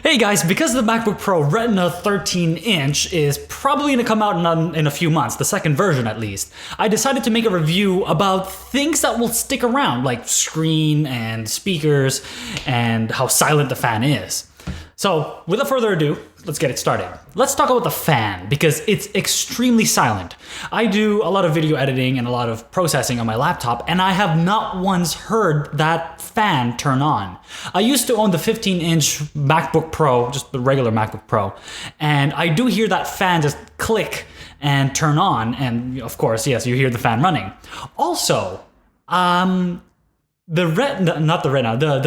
Hey guys, because the MacBook Pro Retina 13-inch is probably going to come out in a few months, the second version at least, I decided to make a review about things that will stick around, like screen and speakers and how silent the fan is. So, without further ado, let's get it started. Let's talk about the fan, because it's extremely silent. I do a lot of video editing and a lot of processing on my laptop, and I have not once heard that fan turn on. I used to own the 15-inch MacBook Pro, just the regular MacBook Pro, and I do hear that fan just click and turn on, and of course, yes, you hear the fan running. Also, the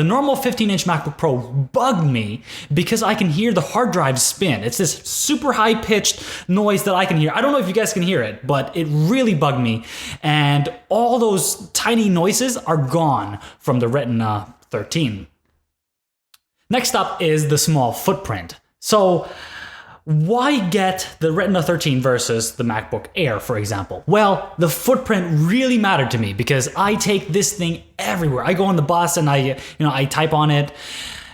normal 15-inch MacBook Pro bugged me because I can hear the hard drive spin. It's this super high-pitched noise that I can hear. I don't know if you guys can hear it, but it really bugged me. And all those tiny noises are gone from the Retina 13. Next up is the small footprint. So, why get the Retina 13 versus the MacBook Air, for example? Well, the footprint really mattered to me because I take this thing everywhere. I go on the bus and I type on it,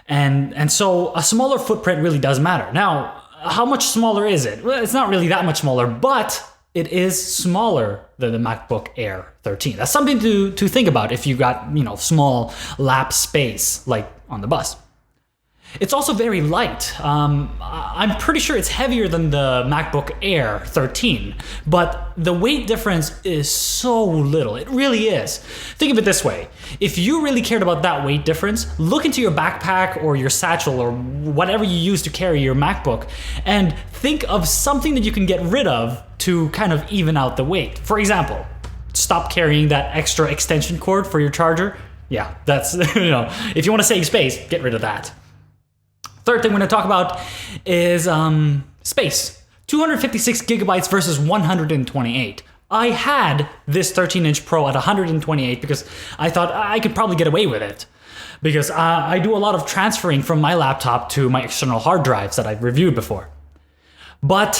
and so a smaller footprint really does matter. Now, how much smaller is it? Well, it's not really that much smaller, but it is smaller than the MacBook Air 13. That's something to think about if you got small lap space like on the bus. It's also very light. I'm pretty sure it's heavier than the MacBook Air 13, but the weight difference is so little. It really is. Think of it this way. If you really cared about that weight difference, look into your backpack or your satchel or whatever you use to carry your MacBook and think of something that you can get rid of to kind of even out the weight. For example, stop carrying that extra extension cord for your charger. Yeah, that's, if you want to save space, get rid of that. Third thing we're going to talk about is space. 256 gigabytes versus 128. I had this 13-inch Pro at 128 because I thought I could probably get away with it. Because I do a lot of transferring from my laptop to my external hard drives that I've reviewed before. But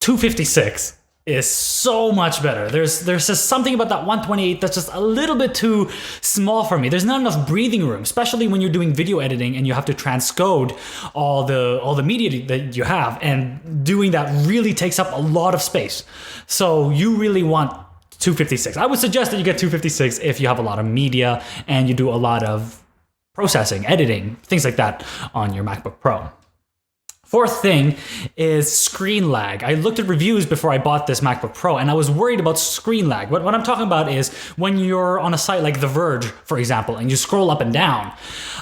256 is so much better. There's just something about that 128 that's just a little bit too small for me. There's not enough breathing room, especially when you're doing video editing and you have to transcode all the media that you have, and doing that really takes up a lot of space. So you really want 256. I would suggest that you get 256 if you have a lot of media and you do a lot of processing, editing, things like that on your MacBook Pro. Fourth thing is screen lag. I looked at reviews before I bought this MacBook Pro and I was worried about screen lag. What I'm talking about is when you're on a site like The Verge, for example, and you scroll up and down,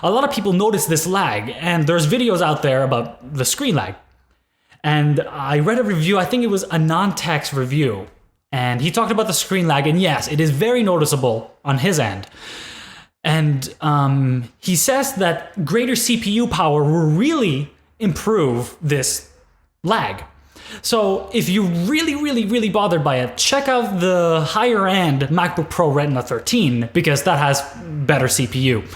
a lot of people notice this lag, and there's videos out there about the screen lag. And I read a review, I think it was a non-text review, and he talked about the screen lag, and yes, it is very noticeable on his end. And he says that greater CPU power will really improve this lag. So if you're really bothered by it, check out the higher end MacBook Pro Retina 13 because that has better CPU.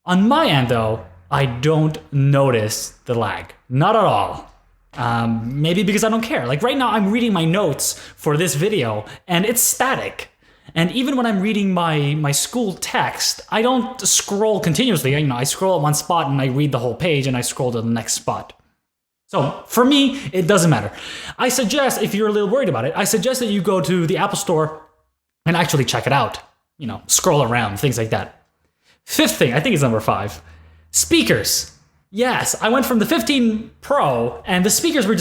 On my end though, I don't notice the lag, not at all. Maybe because I don't care. Like right now I'm reading my notes for this video and it's static. And even when I'm reading my school text, I don't scroll continuously. I scroll at one spot and I read the whole page and I scroll to the next spot. So for me, it doesn't matter. I suggest, if you're a little worried about it, I suggest that you go to the Apple Store and actually check it out. Scroll around, things like that. Fifth thing, I think it's number 5. Speakers. Yes, I went from the 15 Pro and the speakers were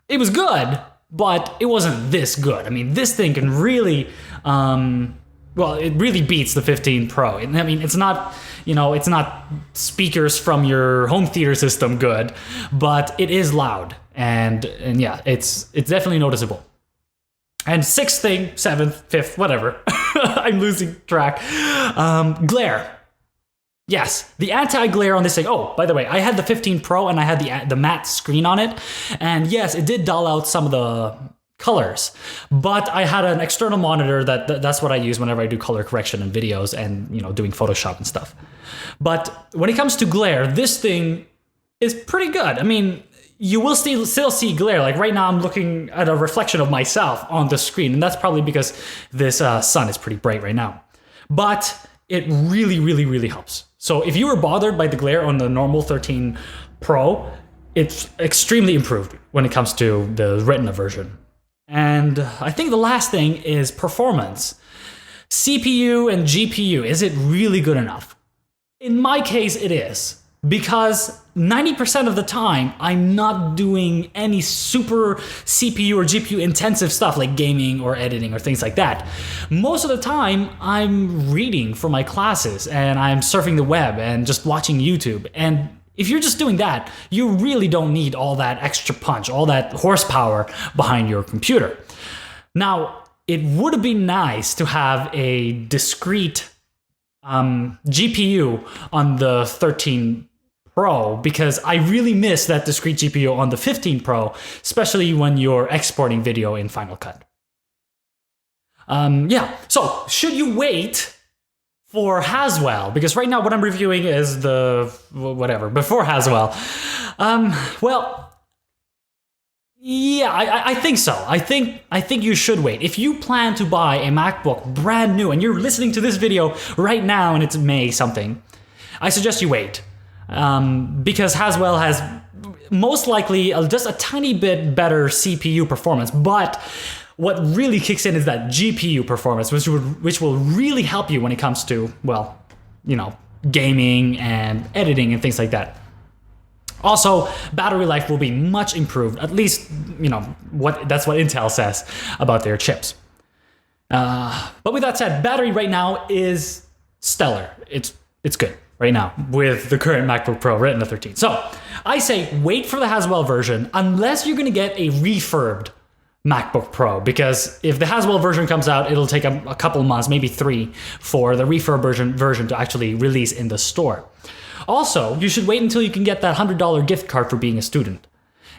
it was good, but it wasn't this good. I mean, this thing can really, it really beats the 15 Pro. I mean, it's not, it's not speakers from your home theater system good, but it is loud. And yeah, it's definitely noticeable. And sixth thing, seventh, fifth, whatever. I'm losing track. Glare. Yes, the anti-glare on this thing. Oh, by the way, I had the 15 Pro and I had the matte screen on it. And yes, it did dull out some of the colors. But I had an external monitor that's what I use whenever I do color correction in videos and, doing Photoshop and stuff. But when it comes to glare, this thing is pretty good. I mean, you will still see glare. Like right now I'm looking at a reflection of myself on the screen. And that's probably because this sun is pretty bright right now. But it really helps. So if you were bothered by the glare on the normal 13 Pro, it's extremely improved when it comes to the Retina version. And I think the last thing is performance. CPU and GPU, is it really good enough? In my case, it is. Because 90% of the time, I'm not doing any super CPU or GPU intensive stuff like gaming or editing or things like that. Most of the time, I'm reading for my classes and I'm surfing the web and just watching YouTube. And if you're just doing that, you really don't need all that extra punch, all that horsepower behind your computer. Now, it would have been nice to have a discrete GPU on the 13 Pro, because I really miss that discrete GPU on the 15 Pro, especially when you're exporting video in Final Cut. Yeah, so should you wait for Haswell? Because right now what I'm reviewing is the whatever before Haswell. Well, yeah, I think so. I think you should wait. If you plan to buy a MacBook brand new and you're listening to this video right now and it's May something, I suggest you wait. Because Haswell has most likely just a tiny bit better CPU performance, but what really kicks in is that GPU performance, which will really help you when it comes to, well, you know, gaming and editing and things like that. Also, battery life will be much improved. At least, you know, that's what Intel says about their chips. But with that said, battery right now is stellar. It's good right now with the current MacBook Pro Retina 13. So I say wait for the Haswell version unless you're going to get a refurbed MacBook Pro, because if the Haswell version comes out, it'll take a couple months, maybe 3, for the refurb version to actually release in the store. Also, you should wait until you can get that $100 gift card for being a student.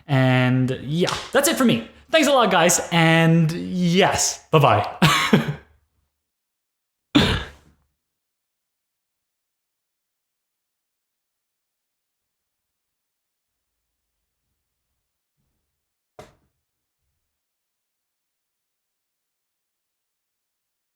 And yeah, that's it for me. Thanks a lot, guys, and yes, bye-bye.